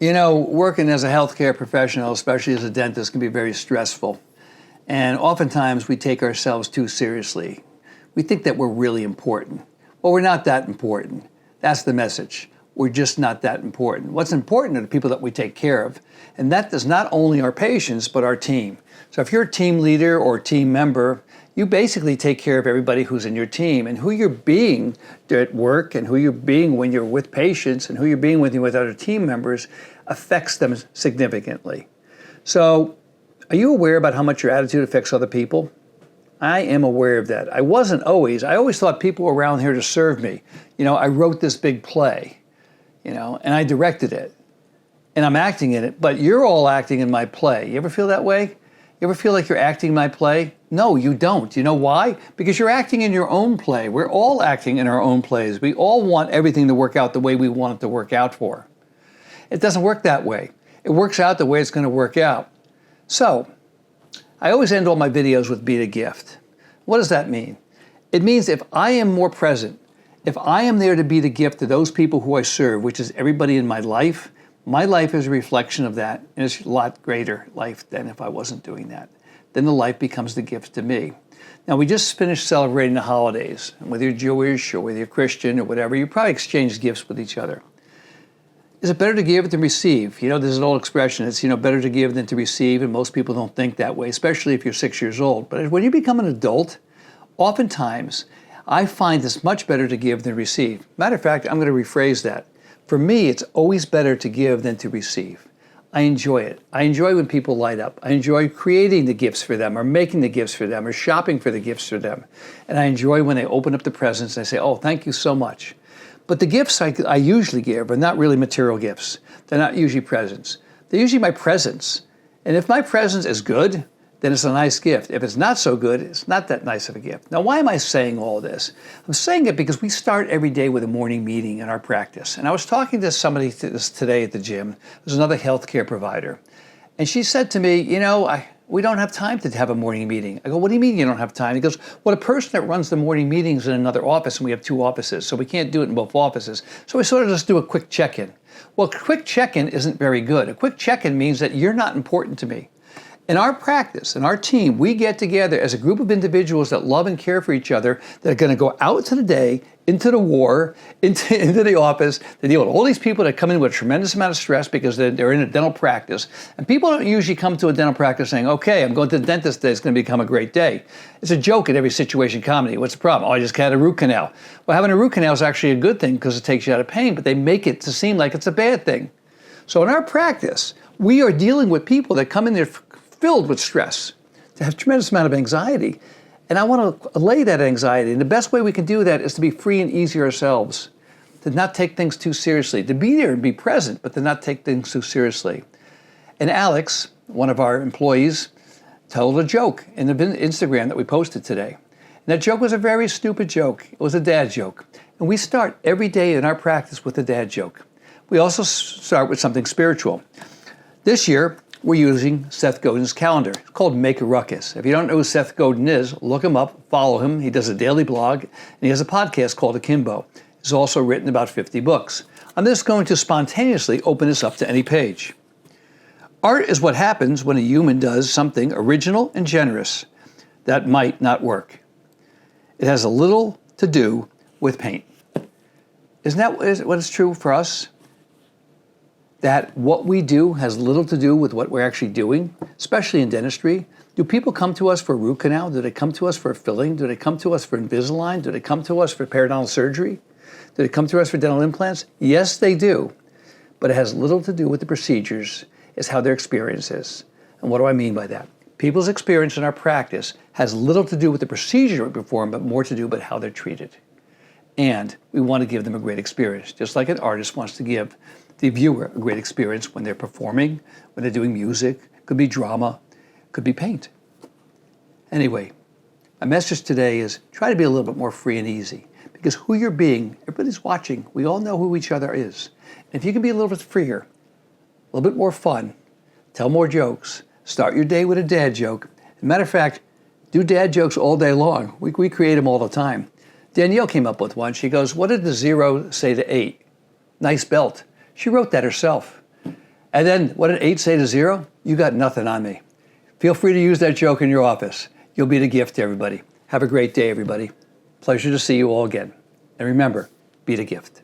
You know, working as a healthcare professional, especially as a dentist, can be very stressful. And oftentimes we take ourselves too seriously. We think that we're really important. Well, we're not that important. That's the message. We're just not that important. What's important are the people that we take care of. And that is not only our patients, but our team. So if you're a team leader or team member, you basically take care of everybody who's in your team, and who you're being at work and who you're being when you're with patients and who you're being with other team members affects them significantly. So are you aware about how much your attitude affects other people? I am aware of that. I wasn't always. I always thought people were around here to serve me. You know, I wrote this big play, and I directed it, and I'm acting in it, but you're all acting in my play. You ever feel that way? You ever feel like you're acting my play? No, you don't. You know why? Because you're acting in your own play. We're all acting in our own plays. We all want everything to work out the way we want it to work out for. It doesn't work that way. It works out the way it's going to work out. So, I always end all my videos with be the gift. What does that mean? It means if I am more present, if I am there to be the gift to those people who I serve, which is everybody in my life is a reflection of that, and it's a lot greater life than if I wasn't doing that. Then the life becomes the gift to me. Now, we just finished celebrating the holidays, and whether you're Jewish or whether you're Christian or whatever, you probably exchange gifts with each other. Is it better to give than receive? You know, there's an old expression, it's, better to give than to receive, and most people don't think that way, especially if you're 6 years old. But when you become an adult, oftentimes, I find it's much better to give than receive. Matter of fact, I'm going to rephrase that. For me, it's always better to give than to receive. I enjoy it. I enjoy when people light up. I enjoy creating the gifts for them, or making the gifts for them, or shopping for the gifts for them. And I enjoy when they open up the presents and I say, oh, thank you so much. But the gifts I usually give are not really material gifts. They're not usually presents. They're usually my presence. And if my presence is good, then it's a nice gift. If it's not so good, it's not that nice of a gift. Now, why am I saying all this? I'm saying it because we start every day with a morning meeting in our practice. And I was talking to somebody today at the gym. There's another healthcare provider. And she said to me, we don't have time to have a morning meeting. I go, what do you mean you don't have time? He goes, well, the person that runs the morning meetings in another office, and we have 2 offices, so we can't do it in both offices. So we sort of just do a quick check-in. Well, a quick check-in isn't very good. A quick check-in means that you're not important to me. In our practice, in our team, we get together as a group of individuals that love and care for each other, that are going to go out to the day, into the war, into the office, to deal with all these people that come in with a tremendous amount of stress because they're in a dental practice. And people don't usually come to a dental practice saying, okay, I'm going to the dentist today, it's going to become a great day. It's a joke in every situation comedy. What's the problem? Oh, I just had a root canal. Well, having a root canal is actually a good thing because it takes you out of pain, but they make it to seem like it's a bad thing. So in our practice, we are dealing with people that come in there filled with stress, to have a tremendous amount of anxiety. And I want to allay that anxiety. And the best way we can do that is to be free and easy ourselves, to not take things too seriously, to be there and be present, but to not take things too seriously. And Alex, one of our employees, told a joke in the Instagram that we posted today. And that joke was a very stupid joke. It was a dad joke. And we start every day in our practice with a dad joke. We also start with something spiritual. This year, we're using Seth Godin's calendar. It's called Make a Ruckus. If you don't know who Seth Godin is, look him up, follow him. He does a daily blog, and he has a podcast called Akimbo. He's also written about 50 books. I'm just going to spontaneously open this up to any page. Art is what happens when a human does something original and generous that might not work. It has a little to do with paint. Isn't that what is true for us? That what we do has little to do with what we're actually doing, especially in dentistry. Do people come to us for a root canal? Do they come to us for a filling? Do they come to us for Invisalign? Do they come to us for periodontal surgery? Do they come to us for dental implants? Yes, they do. But it has little to do with the procedures. It's how their experience is. And what do I mean by that? People's experience in our practice has little to do with the procedure we perform, but more to do with how they're treated. And we want to give them a great experience, just like an artist wants to give the viewer a great experience when they're performing, when they're doing music, could be drama, could be paint. Anyway, my message today is try to be a little bit more free and easy, because who you're being, everybody's watching, we all know who each other is. And if you can be a little bit freer, a little bit more fun, tell more jokes, start your day with a dad joke. As a matter of fact, do dad jokes all day long. We create them all the time. Danielle came up with one. She goes, what did the 0 say to 8? Nice belt. She wrote that herself. And then what did 8 say to 0? You got nothing on me. Feel free to use that joke in your office. You'll be the gift to everybody. Have a great day, everybody. Pleasure to see you all again. And remember, be the gift.